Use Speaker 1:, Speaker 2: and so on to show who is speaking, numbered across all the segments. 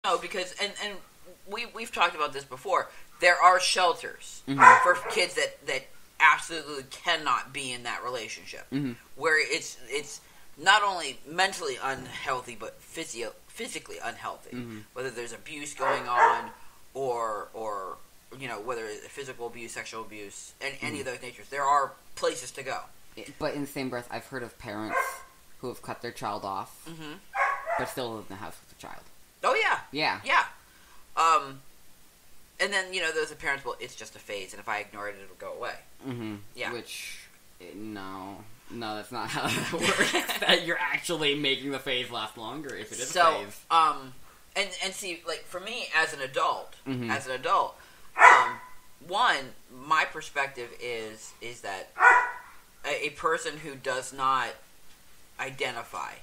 Speaker 1: No, because and we've talked about this before. There are shelters for kids that absolutely cannot be in that relationship, where it's not only mentally unhealthy but physically unhealthy. Whether there's abuse going on, or whether it's physical abuse, sexual abuse, and any of those natures, there are places to go.
Speaker 2: But in the same breath, I've heard of parents who have cut their child off, but still live in the house with the child.
Speaker 1: Oh yeah,
Speaker 2: yeah.
Speaker 1: And then those are parents. Well, it's just a phase, and if I ignore it, it'll go away. Yeah.
Speaker 2: Which no, that's not how that works. That you're actually making the phase last longer if it is a phase.
Speaker 1: And see, like for me as an adult, one, my perspective is that a person who does not identify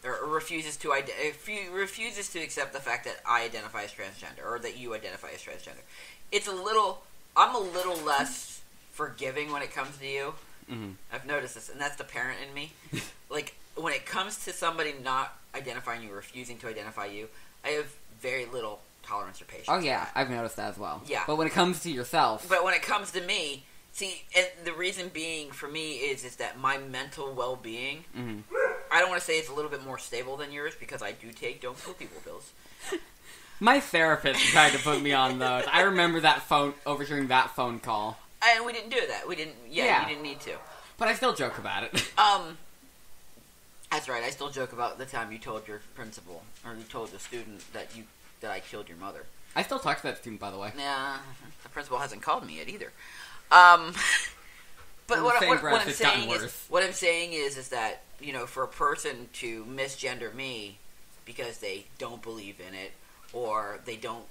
Speaker 1: or refuses to accept the fact that I identify as transgender or that you identify as transgender, I'm a little less forgiving when it comes to you. I've noticed this, and that's the parent in me. Like when it comes to somebody not identifying you, refusing to identify you, I have very little tolerance or patience.
Speaker 2: Oh yeah, I've noticed that as well.
Speaker 1: Yeah,
Speaker 2: but when it comes to yourself,
Speaker 1: but when it comes to me, see, and the reason being for me is that my mental well-being. I don't want to say it's a little bit more stable than yours because I do take don't kill people pills.
Speaker 2: My therapist tried to put me on those. I remember overhearing that phone call.
Speaker 1: And we didn't do that. We didn't. Yeah, you didn't need to.
Speaker 2: But I still joke about it.
Speaker 1: That's right. I still joke about the time you told your principal or you told the student that I killed your mother.
Speaker 2: I still talk to that student, by the way.
Speaker 1: Yeah, the principal hasn't called me yet either. But what I'm saying is that for a person to misgender me because they don't believe in it, or they don't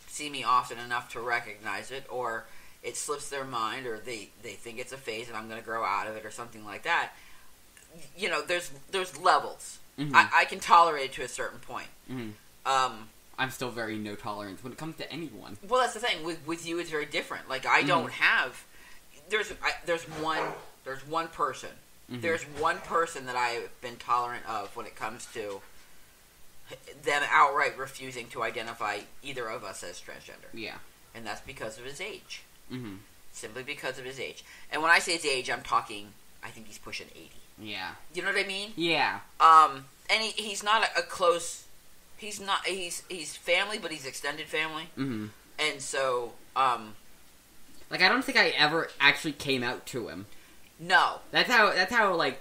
Speaker 1: see me often enough to recognize it, or it slips their mind, or they think it's a phase and I'm going to grow out of it, or something like that. There's levels. I can tolerate it to a certain point.
Speaker 2: I'm still very no tolerance when it comes to anyone.
Speaker 1: Well, that's the thing. With you, it's very different. Like I don't have. There's one person. There's one person that I've been tolerant of when it comes to them outright refusing to identify either of us as transgender.
Speaker 2: Yeah.
Speaker 1: And that's because of his age. Simply because of his age. And when I say his age, I'm talking, I think he's pushing 80.
Speaker 2: Yeah.
Speaker 1: You know what I mean?
Speaker 2: Yeah.
Speaker 1: And he's not a close... He's family, but he's extended family. And so,
Speaker 2: like, I don't think I ever actually came out to him.
Speaker 1: No.
Speaker 2: That's how like,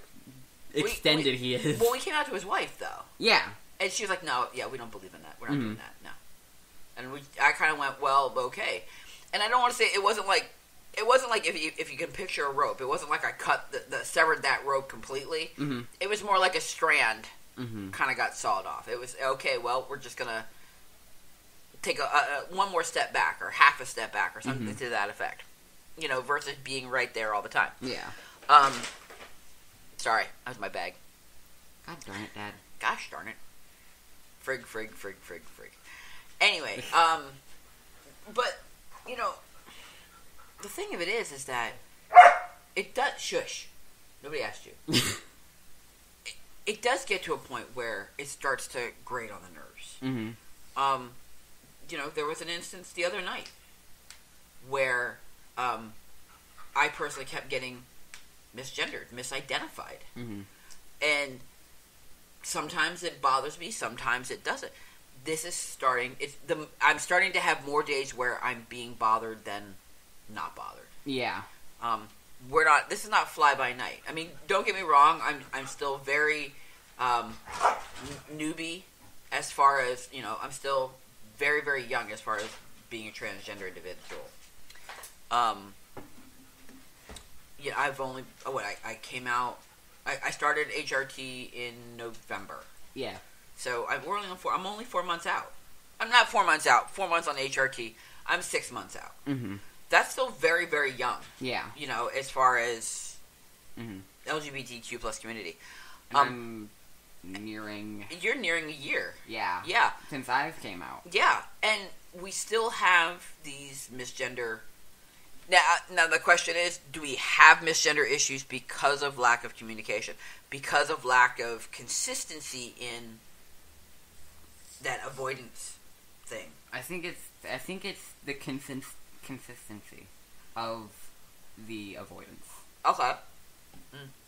Speaker 2: extended he is.
Speaker 1: Well, we came out to his wife, though.
Speaker 2: Yeah.
Speaker 1: And she was like, no, yeah, we don't believe in that. We're not doing that, no. And I kind of went, well, okay. And I don't want to say, it wasn't like if you can picture a rope. It wasn't like I severed that rope completely. It was more like a strand kind of got sawed off. It was, okay, well, we're just going to take one more step back, or half a step back, or something to that effect. Versus being right there all the time.
Speaker 2: Yeah.
Speaker 1: Sorry, that was my bag.
Speaker 2: God darn it, Dad.
Speaker 1: Gosh darn it. Frig. Anyway, but, the thing of it is that it does... Shush. Nobody asked you. It does get to a point where it starts to grate on the nerves. There was an instance the other night where I personally kept getting misgendered, misidentified. And sometimes it bothers me, sometimes it doesn't. This is starting... I'm starting to have more days where I'm being bothered than not bothered.
Speaker 2: Yeah.
Speaker 1: This is not fly by night. I mean, don't get me wrong, I'm still very newbie as far as, I'm still very, very young as far as being a transgender individual. I came out, I started HRT in November.
Speaker 2: Yeah.
Speaker 1: So I'm only 4 months out. I'm not 4 months out, 4 months on HRT. I'm 6 months out. That's still very, very young.
Speaker 2: Yeah.
Speaker 1: As far as LGBTQ plus community.
Speaker 2: I'm nearing...
Speaker 1: You're nearing a year.
Speaker 2: Yeah.
Speaker 1: Yeah.
Speaker 2: Since I came out.
Speaker 1: Yeah. And we still have these misgender... Now the question is, do we have misgender issues because of lack of communication? Because of lack of consistency in that avoidance thing.
Speaker 2: I think it's the consistency of the avoidance.
Speaker 1: Okay.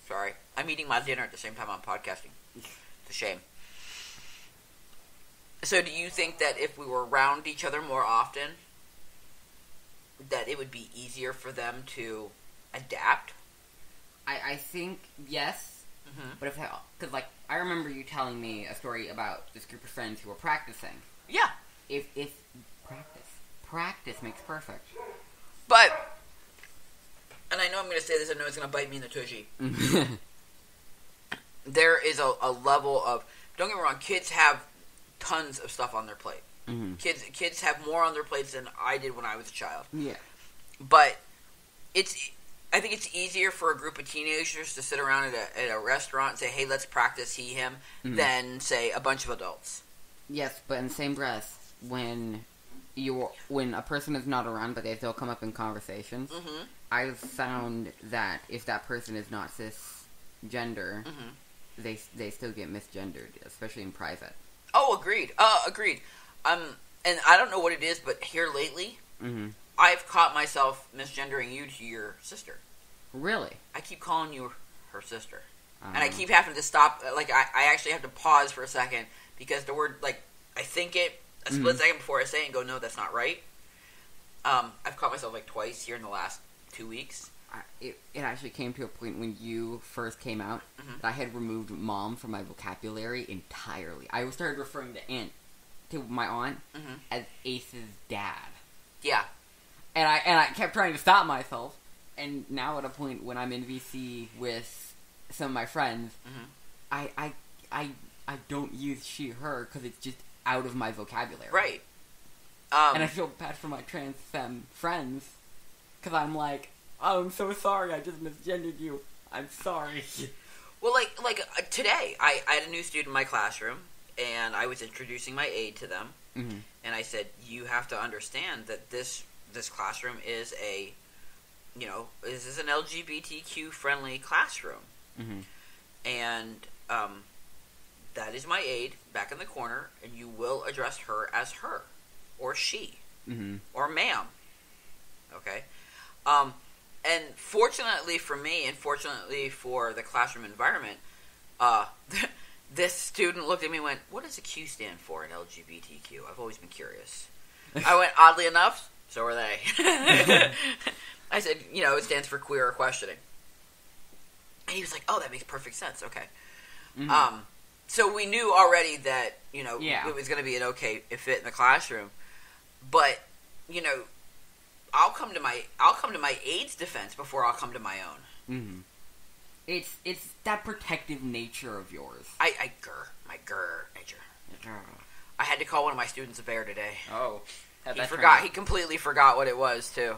Speaker 1: Sorry. I'm eating my dinner at the same time I'm podcasting. It's a shame. So do you think that if we were around each other more often, that it would be easier for them to adapt?
Speaker 2: I think yes.
Speaker 1: Mm-hmm.
Speaker 2: But because like I remember you telling me a story about this group of friends who were practicing.
Speaker 1: Yeah.
Speaker 2: If practice makes perfect.
Speaker 1: But, and I know I'm going to say this, I know it's going to bite me in the tushy. There is a level of, don't get me wrong, kids have tons of stuff on their plate.
Speaker 2: Mm-hmm.
Speaker 1: Kids have more on their plates than I did when I was a child.
Speaker 2: Yeah.
Speaker 1: But I think it's easier for a group of teenagers to sit around at a restaurant and say, hey, let's practice he, him, than, say, a bunch of adults.
Speaker 2: Yes, but in the same breath, when a person is not around but they still come up in conversations, I've found that if that person is not cisgender, they still get misgendered, especially in private.
Speaker 1: Oh, agreed. Agreed. And I don't know what it is, but here lately, I've caught myself misgendering you to your sister.
Speaker 2: Really?
Speaker 1: I keep calling you her sister. And I keep having to stop, like, I actually have to pause for a second, because the word, like, I think it a split second before I say it and go, no, that's not right. I've caught myself, like, twice here in the last 2 weeks.
Speaker 2: It actually came to a point when you first came out that I had removed mom from my vocabulary entirely. I started referring to my aunt as Ace's dad.
Speaker 1: Yeah.
Speaker 2: And I kept trying to stop myself. And now at a point when I'm in VC with some of my friends, I don't use she, her, because it's just out of my vocabulary.
Speaker 1: Right.
Speaker 2: And I feel bad for my trans femme friends, because I'm like, oh, I'm so sorry, I just misgendered you. I'm sorry.
Speaker 1: Well, like today, I had a new student in my classroom, and I was introducing my aide to them, and I said, you have to understand that this classroom is this is an LGBTQ-friendly classroom. And that is my aide back in the corner, and you will address her as her, or she, or ma'am. Okay? And fortunately for me, and fortunately for the classroom environment, this student looked at me and went, what does a Q stand for in LGBTQ? I've always been curious. I went, oddly enough, so are they. I said, it stands for queer or questioning. And he was like, oh, that makes perfect sense. Okay. So we knew already that, it was going to be an okay fit in the classroom. But, I'll come to my aide's defense before I'll come to my own.
Speaker 2: It's that protective nature of yours.
Speaker 1: My nature. I had to call one of my students a bear today.
Speaker 2: Oh.
Speaker 1: He completely forgot what it was, too.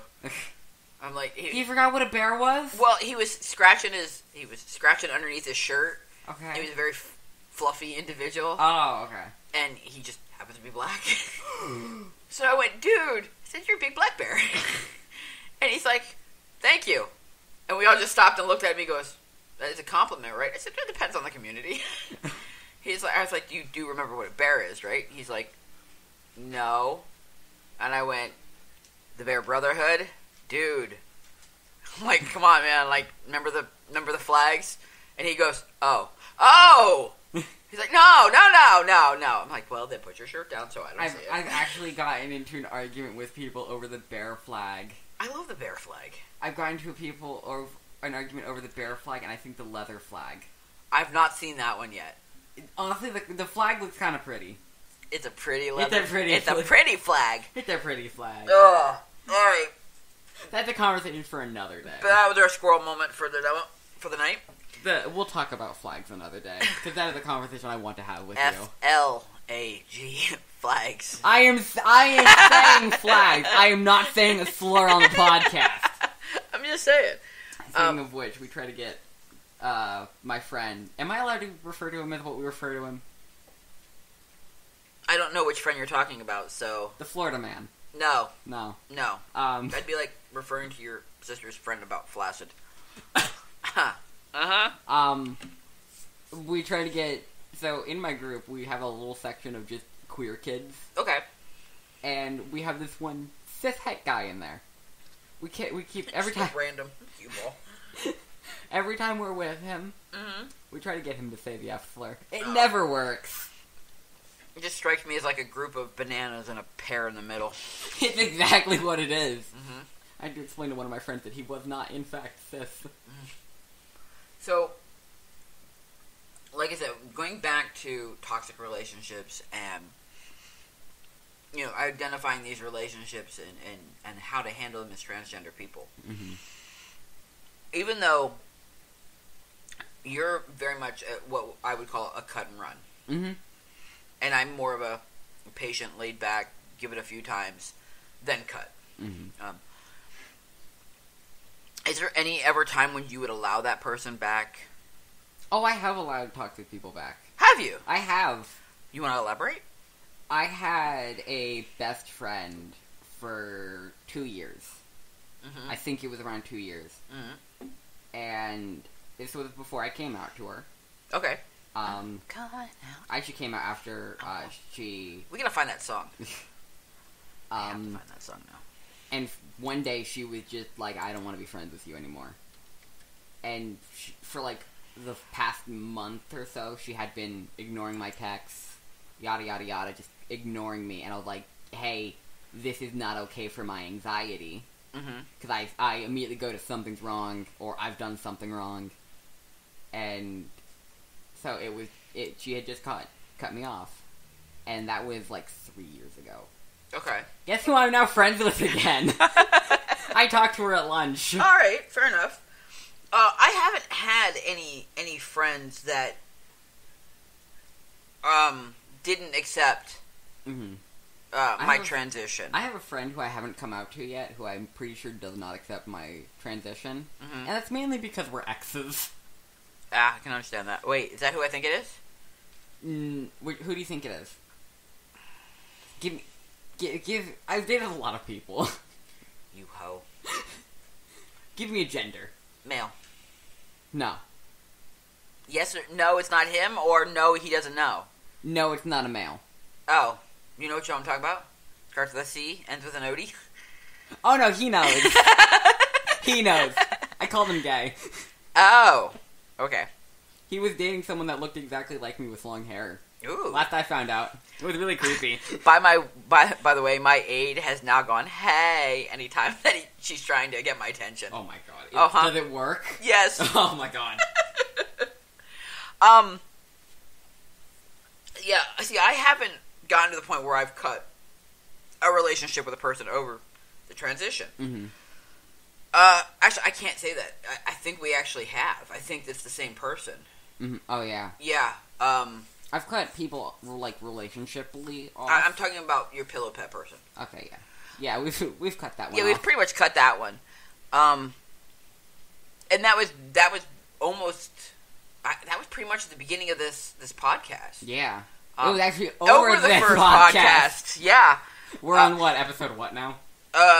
Speaker 1: I'm like...
Speaker 2: He forgot what a bear was?
Speaker 1: Well, he was scratching underneath his shirt.
Speaker 2: Okay.
Speaker 1: He was a very fluffy individual.
Speaker 2: Oh, okay.
Speaker 1: And he just happens to be black. So I went, dude, I said, you're a big black bear. And he's like, thank you. And we all just stopped and looked at him. He goes, that is a compliment, right? I said, it depends on the community. I was like, you do remember what a bear is, right? He's like, no. And I went, the Bear Brotherhood? Dude. I'm like, come on, man. Like, remember the flags? And he goes, oh. He's like, no. I'm like, well, then put your shirt down so I don't see it.
Speaker 2: I've actually gotten into an argument with people over the bear flag.
Speaker 1: I love the bear flag.
Speaker 2: I've gotten into an argument over the bear flag and I think the leather flag.
Speaker 1: I've not seen that one yet.
Speaker 2: Honestly, the flag looks kind of pretty.
Speaker 1: It's a pretty leather.
Speaker 2: It's a pretty
Speaker 1: flag.
Speaker 2: It's a pretty flag.
Speaker 1: Ugh. Alright.
Speaker 2: That's a conversation for another day.
Speaker 1: But that was our squirrel moment for the night.
Speaker 2: We'll talk about flags another day, because that is a conversation I want to have with you.
Speaker 1: F-L-A-G, flags.
Speaker 2: I am saying flags. I am not saying a slur on the podcast.
Speaker 1: I'm just saying.
Speaker 2: Speaking of which, we try to get my friend. Am I allowed to refer to him as what we refer to him?
Speaker 1: I don't know which friend you're talking about, so...
Speaker 2: The Florida man.
Speaker 1: No.
Speaker 2: That'd
Speaker 1: be like referring to your sister's friend about flaccid.
Speaker 2: We try to get... So, in my group, we have a little section of just queer kids.
Speaker 1: Okay.
Speaker 2: And we have this one cis het guy in there. We keep every time
Speaker 1: random cue ball.
Speaker 2: Every time we're with him,
Speaker 1: Mm-hmm.
Speaker 2: we try to get him to say the F slur. It never works.
Speaker 1: It just strikes me as like a group of bananas and a pear in the middle.
Speaker 2: It's exactly what it is.
Speaker 1: Mm-hmm.
Speaker 2: I had to explain to one of my friends that he was not, in fact, cis.
Speaker 1: So, like I said, going back to toxic relationships and, identifying these relationships and how to handle them as transgender people.
Speaker 2: Mm-hmm.
Speaker 1: Even though you're very much what I would call a cut and run.
Speaker 2: Mm-hmm.
Speaker 1: And I'm more of a patient, laid back, give it a few times, then cut.
Speaker 2: Mm-hmm.
Speaker 1: Is there any ever time when you would allow that person back?
Speaker 2: Oh, I have allowed toxic people back.
Speaker 1: Have you?
Speaker 2: I have. You
Speaker 1: want to elaborate?
Speaker 2: I had a best friend for 2 years.
Speaker 1: Mm-hmm.
Speaker 2: I think it was around 2 years.
Speaker 1: Mm-hmm.
Speaker 2: And this was before I came out to her.
Speaker 1: Okay.
Speaker 2: Come
Speaker 1: out.
Speaker 2: I actually came out after she...
Speaker 1: We gotta find that song. I have to
Speaker 2: Um,
Speaker 1: find that song now.
Speaker 2: and one day she was just like, I don't want to be friends with you anymore. And for like the past month or so, she had been ignoring my texts, yada yada yada, just ignoring me. And I was like, hey, this is not okay for my anxiety. Because I immediately go to something's wrong, or I've done something wrong. And so she had just cut me off. And that was like 3 years ago.
Speaker 1: Okay.
Speaker 2: Guess who I'm now friends with again? I talked to her at lunch.
Speaker 1: Alright, fair enough. I haven't had any friends that didn't accept my transition.
Speaker 2: I have a friend who I haven't come out to yet, who I'm pretty sure does not accept my transition. And that's mainly because we're exes.
Speaker 1: I can understand that. Wait, is that who I think it is?
Speaker 2: Who do you think it is? I've dated a lot of people.
Speaker 1: You hoe.
Speaker 2: Give me a gender.
Speaker 1: Male.
Speaker 2: No.
Speaker 1: Yes or no, it's not him, or no, he doesn't know?
Speaker 2: No, it's not a male.
Speaker 1: Oh. You know what I'm talking about? Starts with a C, ends with an O-D?
Speaker 2: Oh no, he knows. He knows. I called him gay.
Speaker 1: Oh. Okay.
Speaker 2: He was dating someone that looked exactly like me with long hair.
Speaker 1: Ooh.
Speaker 2: Last I found out. It was really creepy.
Speaker 1: By the way, my aide has now gone, hey, anytime that she's trying to get my attention.
Speaker 2: Oh my god. Does it work?
Speaker 1: Yes.
Speaker 2: Oh my god.
Speaker 1: Yeah, see, I haven't gotten to the point where I've cut a relationship with a person over the transition.
Speaker 2: Mm-hmm.
Speaker 1: Actually, I can't say that. I think we actually have. I think it's the same person.
Speaker 2: Mm-hmm. Oh yeah.
Speaker 1: Yeah.
Speaker 2: I've cut people like relationshiply off.
Speaker 1: I'm talking about your pillow pet person.
Speaker 2: Okay, yeah. Yeah, we've cut that one.
Speaker 1: Yeah,
Speaker 2: off.
Speaker 1: we've pretty much cut that one. And that was almost that was pretty much the beginning of this podcast.
Speaker 2: Yeah. It was actually
Speaker 1: over the first podcast. Yeah.
Speaker 2: We're on what episode? What now?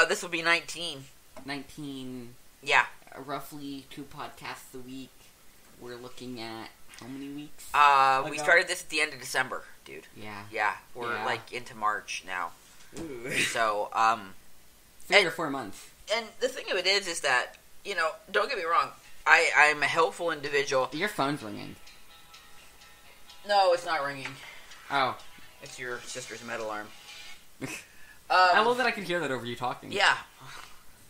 Speaker 1: This will be 19.
Speaker 2: 19.
Speaker 1: Yeah.
Speaker 2: Roughly 2 podcasts a week. We're looking at how many weeks?
Speaker 1: We started this at the end of December, dude.
Speaker 2: Yeah.
Speaker 1: Yeah. We're like into March now.
Speaker 2: Ooh.
Speaker 1: So,
Speaker 2: 3 or 4 months.
Speaker 1: And the thing of it is that, don't get me wrong, I'm a helpful individual.
Speaker 2: Your phone's ringing.
Speaker 1: No, it's not ringing.
Speaker 2: Oh.
Speaker 1: It's your sister's med alarm.
Speaker 2: I love that I can hear that over you talking.
Speaker 1: Yeah.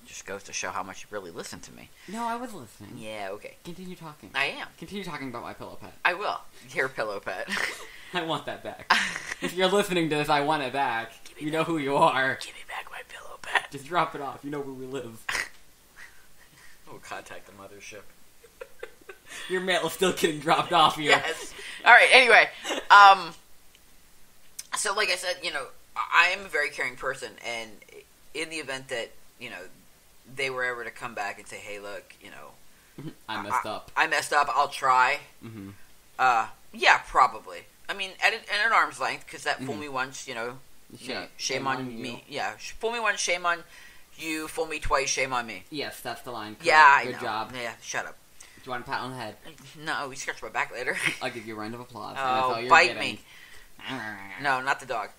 Speaker 1: Just goes to show how much you really listen to me.
Speaker 2: No, I was listening.
Speaker 1: Yeah, okay.
Speaker 2: Continue talking.
Speaker 1: I am.
Speaker 2: Continue talking about my pillow pet.
Speaker 1: I will. Your pillow pet.
Speaker 2: I want that back. If you're listening to this, I want it back. You know who you are.
Speaker 1: Give me back my pillow pet.
Speaker 2: Just drop it off. You know where we live.
Speaker 1: We'll contact the mothership.
Speaker 2: Your mail is still getting dropped off here.
Speaker 1: Yes. Alright, anyway. So like I said, I am a very caring person, and in the event that, they were ever to come back and say, hey, look,
Speaker 2: I messed up.
Speaker 1: I messed up, I'll try.
Speaker 2: Mm-hmm.
Speaker 1: Yeah, probably. I mean, at an arm's length, because that fool me once, shame on me. Yeah, fool me once, shame on you, fool me twice, shame on me.
Speaker 2: Yes, that's the line. Correct.
Speaker 1: Yeah,
Speaker 2: Good job.
Speaker 1: Yeah, shut up.
Speaker 2: Do you want a pat on the head?
Speaker 1: No, we scratch my back later.
Speaker 2: I'll give you a round of applause.
Speaker 1: Oh, bite me. No, not the dog.